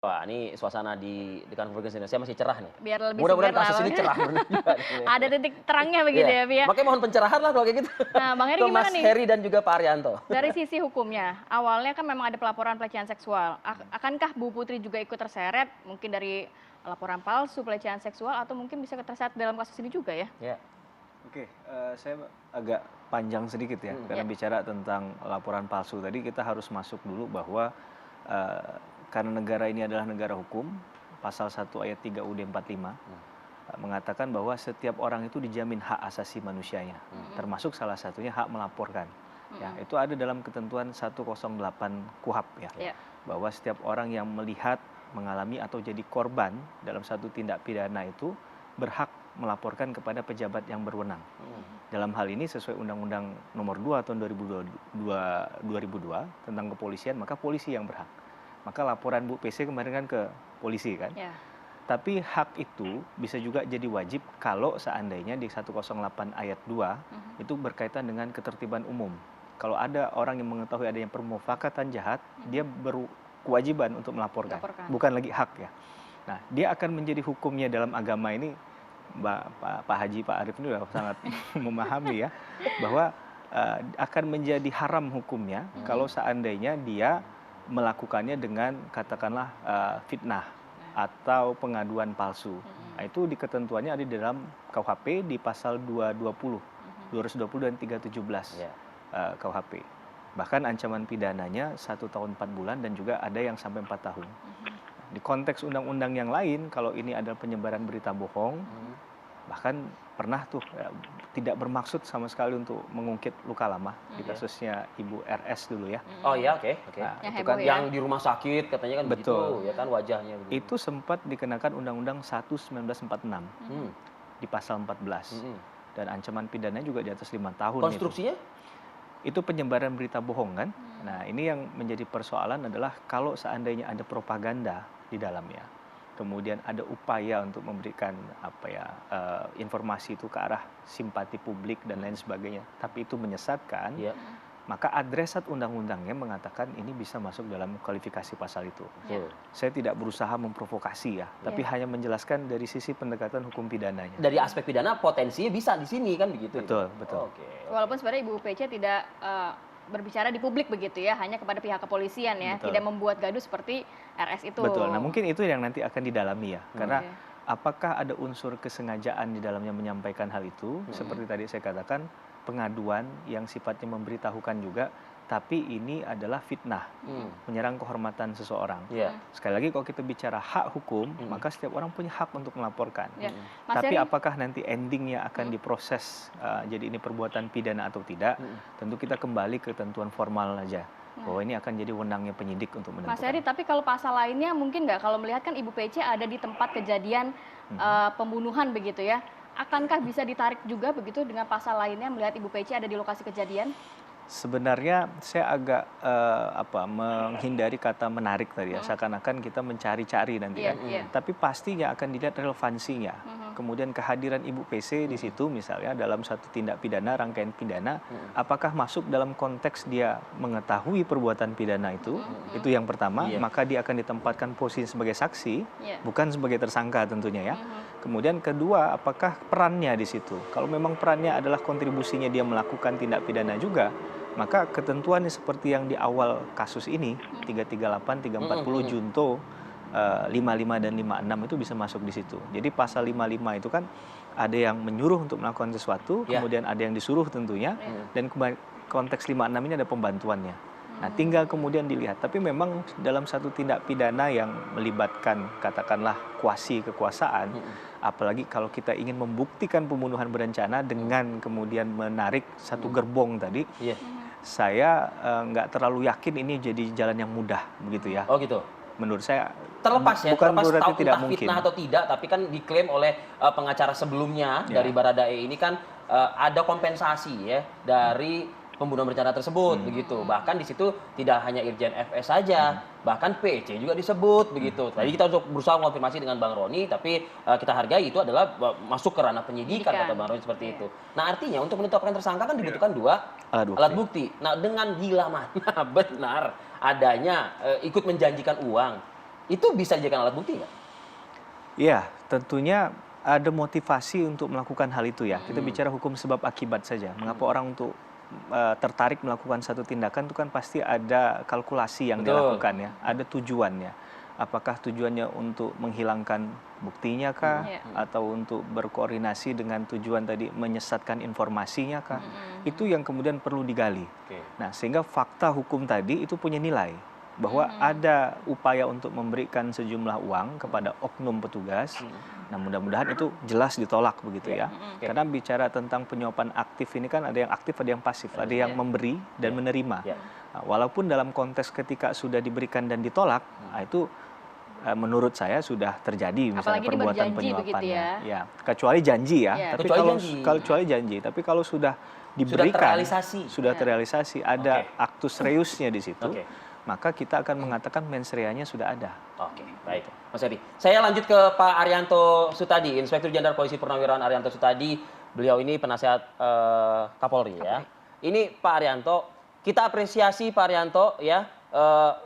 Wah, ini suasana di kantor Indonesia masih cerah nih. Biar lebih Mudah-mudahan segar lah, kasus ini Bang. cerah bener juga nih. Ada titik terangnya begitu Iya, ya, Pi, ya. makanya mohon pencerahan lah kalau kayak gitu. Nah, Bang Heri Ke gimana Mas nih? Heri dan juga Pak Arianto. Dari sisi hukumnya, awalnya kan memang ada pelaporan pelecehan seksual. Akankah Bu Putri juga ikut terseret mungkin dari laporan palsu pelecehan seksual atau mungkin bisa terseret dalam kasus ini juga ya? Ya. Oke, saya agak panjang sedikit ya, karena bicara tentang laporan palsu. Tadi kita harus masuk dulu bahwa karena negara ini adalah negara hukum, pasal 1 ayat 3 UUD 45 mengatakan bahwa setiap orang itu dijamin hak asasi manusianya, termasuk salah satunya hak melaporkan. Ya, itu ada dalam ketentuan 108 KUHP ya, bahwa setiap orang yang melihat, mengalami atau jadi korban dalam satu tindak pidana itu berhak melaporkan kepada pejabat yang berwenang. Dalam hal ini sesuai Undang-Undang Nomor 2 tahun 2002 tentang kepolisian, maka polisi yang berhak. Maka laporan Bu PC kemarin kan ke polisi kan. Ya. Tapi hak itu bisa juga jadi wajib kalau seandainya di 108 ayat 2 itu berkaitan dengan ketertiban umum. Kalau ada orang yang mengetahui adanya permufakatan jahat, dia berkewajiban untuk melaporkan. Bukan lagi hak ya. Nah, dia akan menjadi hukumnya dalam agama ini, Pak Haji, Pak Arief ini sudah sangat memahami ya, bahwa akan menjadi haram hukumnya kalau seandainya dia melakukannya dengan katakanlah fitnah atau pengaduan palsu. Nah, itu di ketentuannya ada di dalam KUHP di pasal 220 dan 317 KUHP. Bahkan ancaman pidananya 1 tahun 4 bulan dan juga ada yang sampai 4 tahun. Di konteks undang-undang yang lain, kalau ini adalah penyebaran berita bohong, bahkan pernah tuh tidak bermaksud sama sekali untuk mengungkit luka lama di kasusnya Ibu RS dulu ya. Oh iya, oke. Nah, Yang itu heboh kan ya. Yang di rumah sakit katanya kan begitu, ya kan wajahnya begitu. itu sempat dikenakan Undang-Undang 1 1946 di pasal 14 dan ancaman pidananya juga di atas 5 tahun. Konstruksinya? Itu penyebaran berita bohong kan. Nah, ini yang menjadi persoalan adalah kalau seandainya ada propaganda di dalamnya, kemudian ada upaya untuk memberikan informasi itu ke arah simpati publik dan lain sebagainya, tapi itu menyesatkan, maka adresat undang-undangnya mengatakan ini bisa masuk dalam kualifikasi pasal itu. Saya tidak berusaha memprovokasi ya, tapi hanya menjelaskan dari sisi pendekatan hukum pidananya. Dari aspek pidana potensinya bisa di sini kan begitu. Betul, betul. Walaupun sebenarnya Ibu PC tidak berbicara di publik begitu ya, hanya kepada pihak kepolisian ya, tidak membuat gaduh seperti RS itu. Betul. Nah, mungkin itu yang nanti akan didalami ya, karena apakah ada unsur kesengajaan di dalamnya menyampaikan hal itu, seperti tadi saya katakan, pengaduan yang sifatnya memberitahukan juga, tapi ini adalah fitnah, menyerang kehormatan seseorang. Sekali lagi kalau kita bicara hak hukum, maka setiap orang punya hak untuk melaporkan. Tapi apakah nanti endingnya akan diproses jadi ini perbuatan pidana atau tidak, tentu kita kembali ke ketentuan formal aja. Bahwa ini akan jadi wewenangnya penyidik untuk menentukan. Mas Heri, tapi kalau pasal lainnya mungkin nggak, kalau melihat kan Ibu PC ada di tempat kejadian pembunuhan begitu ya, akankah bisa ditarik juga begitu dengan pasal lainnya melihat Ibu PC ada di lokasi kejadian? Sebenarnya saya agak menghindari kata menarik tadi ya, seakan-akan kita mencari-cari nanti kan. Tapi pastinya akan dilihat relevansinya. Kemudian kehadiran Ibu PC di situ misalnya dalam satu tindak pidana, rangkaian pidana, apakah masuk dalam konteks dia mengetahui perbuatan pidana itu yang pertama, maka dia akan ditempatkan posisi sebagai saksi, bukan sebagai tersangka tentunya ya. Kemudian kedua, apakah perannya di situ? Kalau memang perannya adalah kontribusinya dia melakukan tindak pidana juga, maka ketentuannya seperti yang di awal kasus ini 338, 340 junto 55 dan 56 itu bisa masuk di situ. Jadi pasal 55 itu kan ada yang menyuruh untuk melakukan sesuatu, kemudian ada yang disuruh tentunya, dan konteks 56 ini ada pembantuannya. Nah, tinggal kemudian dilihat. Tapi memang dalam satu tindak pidana yang melibatkan katakanlah kuasi kekuasaan, apalagi kalau kita ingin membuktikan pembunuhan berencana dengan kemudian menarik satu gerbong tadi, saya nggak terlalu yakin ini jadi jalan yang mudah begitu ya. Oh gitu. Menurut saya terlepas ya, bukan terlepas berarti tidak entah mungkin. fitnah atau tidak, tapi kan diklaim oleh pengacara sebelumnya dari Baradae ini kan ada kompensasi ya dari pembunuhan berencana tersebut begitu. Bahkan di situ tidak hanya Irjen FS saja, bahkan PC juga disebut begitu. Tadi kita untuk berusaha mengonfirmasi dengan Bang Roni, tapi kita hargai itu adalah masuk ke ranah penyidikan kata Bang Roni seperti itu. Nah, artinya untuk menetapkan tersangka kan dibutuhkan dua alat bukti. Nah, dengan bila mana benar adanya ikut menjanjikan uang itu bisa dijadikan alat bukti nggak? Iya, tentunya ada motivasi untuk melakukan hal itu ya. Kita bicara hukum sebab akibat saja. Mengapa orang untuk tertarik melakukan satu tindakan itu kan pasti ada kalkulasi yang dilakukan ya, ada tujuannya. Apakah tujuannya untuk menghilangkan buktinya kah, atau untuk berkoordinasi dengan tujuan tadi menyesatkan informasinya kah? Itu yang kemudian perlu digali. Nah, sehingga fakta hukum tadi itu punya nilai bahwa ada upaya untuk memberikan sejumlah uang kepada oknum petugas. Nah, mudah-mudahan itu jelas ditolak begitu ya. Karena bicara tentang penyuapan aktif ini kan ada yang aktif, ada yang pasif, ada yang memberi dan menerima. Nah, walaupun dalam konteks ketika sudah diberikan dan ditolak, nah itu menurut saya sudah terjadi misalnya apalagi perbuatan penyuapannya. begitu ya. Kecuali janji ya. Tapi kecuali janji, tapi kalau sudah diberikan, sudah terrealisasi, ada aktus reusnya di situ. Maka kita akan mengatakan mens reanya sudah ada. Oke, baik. Mas Edi. Saya lanjut ke Pak Arianto Sutadi, Inspektur Jenderal Polisi Purnawirawan Arianto Sutadi. Beliau ini penasehat Kapolri ya. Ini Pak Arianto, kita apresiasi Pak Arianto ya.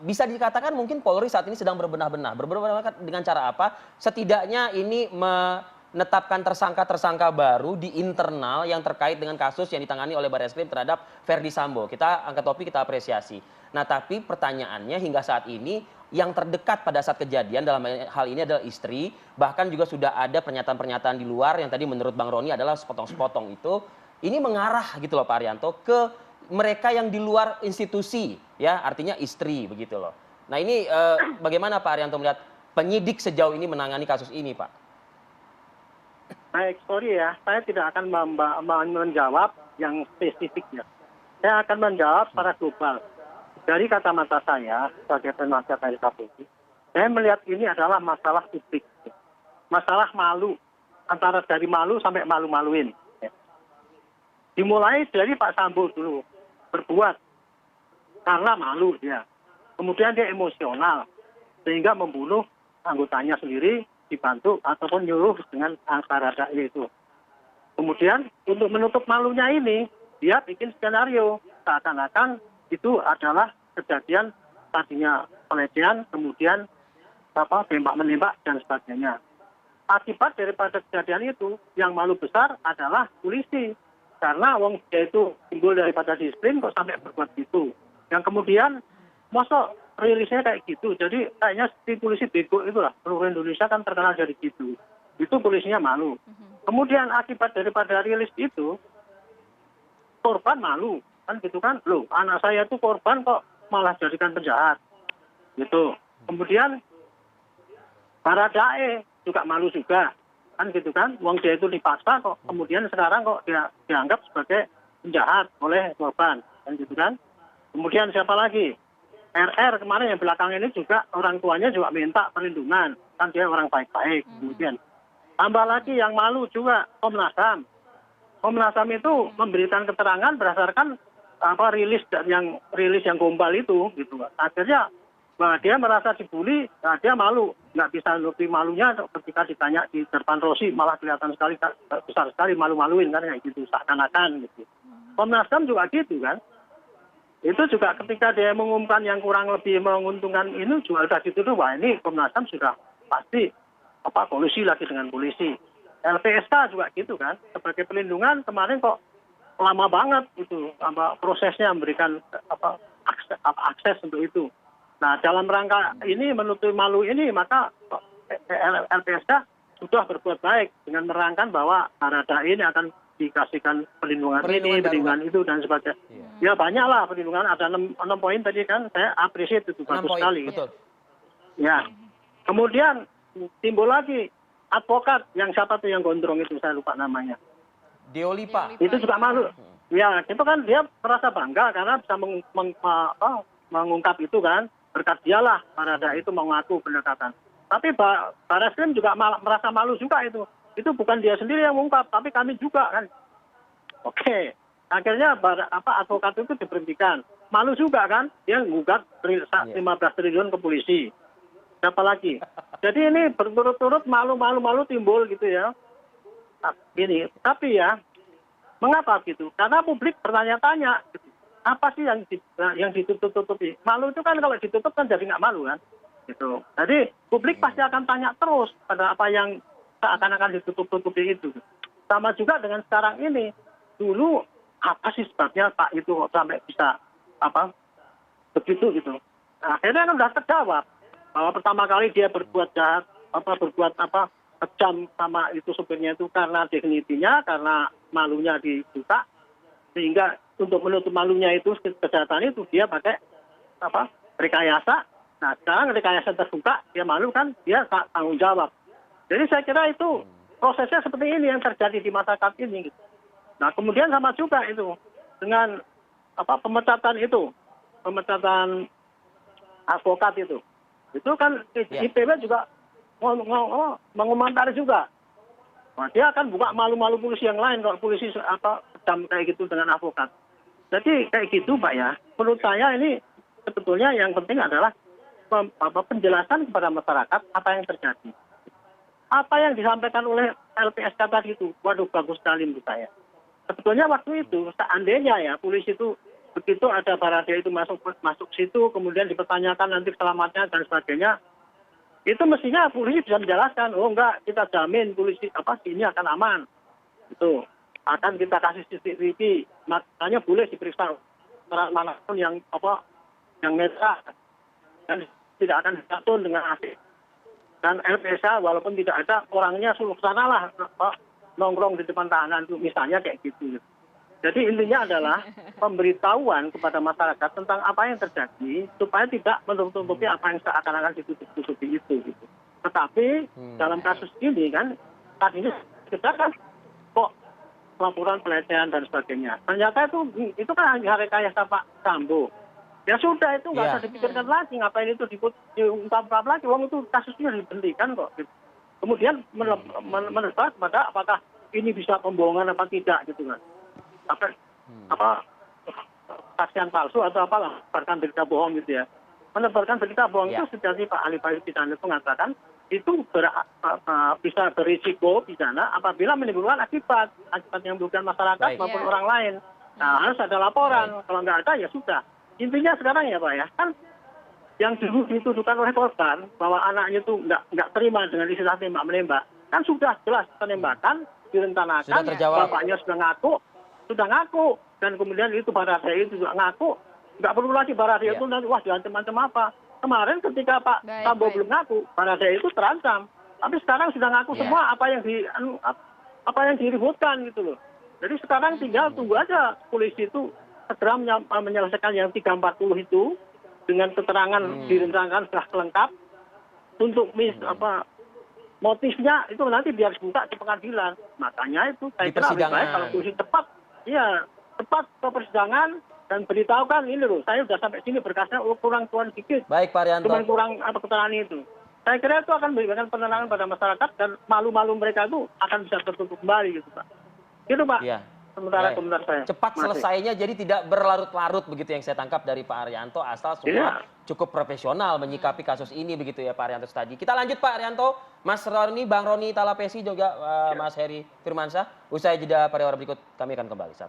Bisa dikatakan mungkin Polri saat ini sedang berbenah-benah. Berbenah-benah dengan cara apa? Setidaknya ini menetapkan tersangka-tersangka baru di internal yang terkait dengan kasus yang ditangani oleh Barreskrim terhadap Verdi Sambo. Kita angkat topi, kita apresiasi. Nah, tapi pertanyaannya hingga saat ini yang terdekat pada saat kejadian dalam hal ini adalah istri, bahkan juga sudah ada pernyataan-pernyataan di luar yang tadi menurut Bang Roni adalah sepotong-sepotong itu. Ini mengarah gitu loh Pak Arianto ke mereka yang di luar institusi, ya artinya istri begitu loh. Nah ini bagaimana Pak Arianto melihat penyidik sejauh ini menangani kasus ini Pak? Baik, sorry ya, saya tidak akan menjawab yang spesifiknya. Saya akan menjawab secara global. Dari kacamata saya sebagai penasihat dari Kapolri, saya melihat ini adalah masalah publik, masalah malu, antara dari malu sampai malu-maluin. Dimulai dari Pak Sambo dulu berbuat karena malu dia, kemudian dia emosional sehingga membunuh anggotanya sendiri dibantu ataupun nyuruh dengan Baradae itu. Kemudian untuk menutup malunya ini dia bikin skenario seakan-akan itu adalah kejadian tadinya pelecehan, kemudian tembak menembak dan sebagainya. Akibat daripada kejadian itu yang malu besar adalah polisi, karena wong dia itu timbul daripada disiplin kok sampai berbuat gitu. Yang kemudian mosok rilisnya kayak gitu, jadi kayaknya si polisi bego itulah, seluruh Indonesia kan terkenal dari gitu. Itu polisinya malu. Kemudian akibat daripada rilis itu korban malu. Kan gitu kan, loh anak saya itu korban kok malah jadikan penjahat gitu. Kemudian Baradae juga malu juga kan gitu kan, uang dia itu dipaksa kok kemudian sekarang kok dia dianggap sebagai penjahat oleh korban kan gitu kan. Kemudian siapa lagi, RR kemarin yang belakang ini juga orang tuanya juga minta perlindungan kan, dia orang baik-baik. Kemudian tambah lagi yang malu juga Komnas HAM. Komnas HAM itu memberikan keterangan berdasarkan rilis yang gombal itu gitu. Akhirnya dia merasa dibully, nah dia malu, nggak bisa nutupi malunya ketika ditanya di depan Rosi, malah kelihatan sekali besar sekali malu-maluin kan kayak gitu, seakan-akan gitu. Komnas HAM juga gitu kan. Itu juga ketika dia mengumumkan yang kurang lebih menguntungkan ini juga sudah dituduh, wah ini Komnas HAM sudah pasti kolusi lagi dengan polisi. LPSK juga gitu kan, sebagai pelindungan kemarin kok lama banget itu prosesnya memberikan akses untuk itu. Nah dalam rangka ini menutupi malu ini maka LPSK sudah berbuat baik dengan merangkan bahwa Baradae ini akan dikasihkan perlindungan ini, perlindungan itu dan sebagainya. Ya banyaklah perlindungan, ada 6 poin tadi kan, saya apresiasi itu bagus sekali. Betul. Ya, kemudian timbul lagi advokat yang siapa tuh yang gondrong itu, saya lupa namanya. Deolipa. Itu juga malu. Ya, itu kan dia merasa bangga karena bisa mengungkap itu kan. Berkat dialah Baradae itu mengaku pendekatan. Tapi Barreskrim juga merasa malu juga itu. Itu bukan dia sendiri yang mengungkap, tapi kami juga kan. Oke. Akhirnya advokat itu diberhentikan. Malu juga kan, dia menggugat 15 triliun ke polisi. Siapa lagi? Jadi ini berturut-turut malu timbul gitu ya. Gini, tapi ya mengapa gitu? Karena publik bertanya-tanya, apa sih yang ditutup-tutupi? Malu itu kan kalau ditutup kan jadi nggak malu kan? Gitu. Jadi publik pasti akan tanya terus pada apa yang seakan-akan ditutup-tutupi itu. Sama juga dengan sekarang ini. Dulu apa sih sebabnya Pak itu kok sampai bisa begitu gitu. Nah, akhirnya kan sudah terjawab bahwa pertama kali dia berbuat jahat, kejam sama itu supirnya itu karena dignitinya, karena malunya dibuka, sehingga untuk menutup malunya itu kejahatan itu dia pakai rekayasa. Nah sekarang rekayasa terbuka, dia malu kan, dia tanggung jawab. Jadi saya kira itu prosesnya seperti ini yang terjadi di masyarakat ini. Gitu. Nah kemudian sama juga itu dengan pemecatan advokat itu kan IPW juga mengomentari juga. Nah, dia akan buka malu-malu polisi yang lain kalau polisi kejam kayak gitu dengan advokat. Jadi kayak gitu Pak ya. Menurut saya ini sebetulnya yang penting adalah penjelasan kepada masyarakat apa yang terjadi. Apa yang disampaikan oleh LPSK tadi itu, waduh bagus sekali menurut saya. Sebetulnya waktu itu seandainya ya polisi itu begitu ada Baradae itu masuk situ, kemudian dipertanyakan nanti selamatnya dan sebagainya, itu mestinya polisi bisa menjelaskan, oh enggak, kita jamin polisi ini akan aman, itu akan kita kasih CCTV, makanya boleh diperiksa manapun yang netral dan tidak akan diatur dengan asik. Dan LPSK walaupun tidak ada orangnya suruh sana lah nongkrong di depan tahanan itu misalnya kayak gitu. Jadi intinya adalah pemberitahuan kepada masyarakat tentang apa yang terjadi supaya tidak menutupi apa yang seakan-akan ditutupi itu. Gitu. Tetapi dalam kasus ini kan tadinya kita kan kok laporan pelecehan dan sebagainya. Ternyata itu kan hanya rekayasa Pak Sambo. Ya sudah itu nggak usah dipikirkan lagi, ngapain itu diungkap lagi, uang itu kasusnya dihentikan kok. Gitu. Kemudian menebat pada apakah ini bisa pembohongan apa tidak gitu kan. Saksian palsu atau apalah, menebarkan berita bohong gitu ya. Menebarkan berita bohong itu seperti Pak Ali Bayu Pidana itu mengatakan itu bisa berisiko pidana apabila menimbulkan akibat yang merugikan masyarakat maupun orang lain. Nah harus ada laporan, kalau nggak ada ya sudah. Intinya sekarang ya Pak ya, kan yang dulu dituduhkan oleh korban bahwa anaknya itu nggak terima dengan istilah tembak menembak, kan sudah jelas penembakan direncanakan, bapaknya sudah ngaku, dan kemudian itu Baradae itu juga ngaku, nggak perlu lagi Baradae itu nanti wah diancam-ancam apa. Kemarin ketika Pak Sambo belum ngaku, Baradae itu terancam, tapi sekarang sudah ngaku semua apa yang diributkan gitu loh. Jadi sekarang tinggal tunggu aja polisi itu segera menyelesaikan yang 340 itu dengan keterangan direncanakan sudah lengkap untuk motifnya itu nanti biar dibuka di pengadilan. Makanya itu saya kira lebih baik kalau polisi cepat ke persidangan dan beritahukan ini loh, saya sudah sampai sini berkasnya kurang dikit. Baik Pak Arianto. Cuma kurang keterangan itu. Saya kira itu akan memberikan penenangan pada masyarakat dan malu-malu mereka itu akan bisa tertutup kembali gitu Pak. Gitu Pak. Iya. Sementara komentar saya. Cepat selesainya jadi tidak berlarut-larut begitu yang saya tangkap dari Pak Arianto, asal semua cukup profesional menyikapi kasus ini begitu ya Pak Arianto tadi. Kita lanjut Pak Arianto, Mas Roni, Bang Roni Talapesi juga Mas Heri Firmansyah. Usai jeda pada berikut kami akan kembali saat lagi.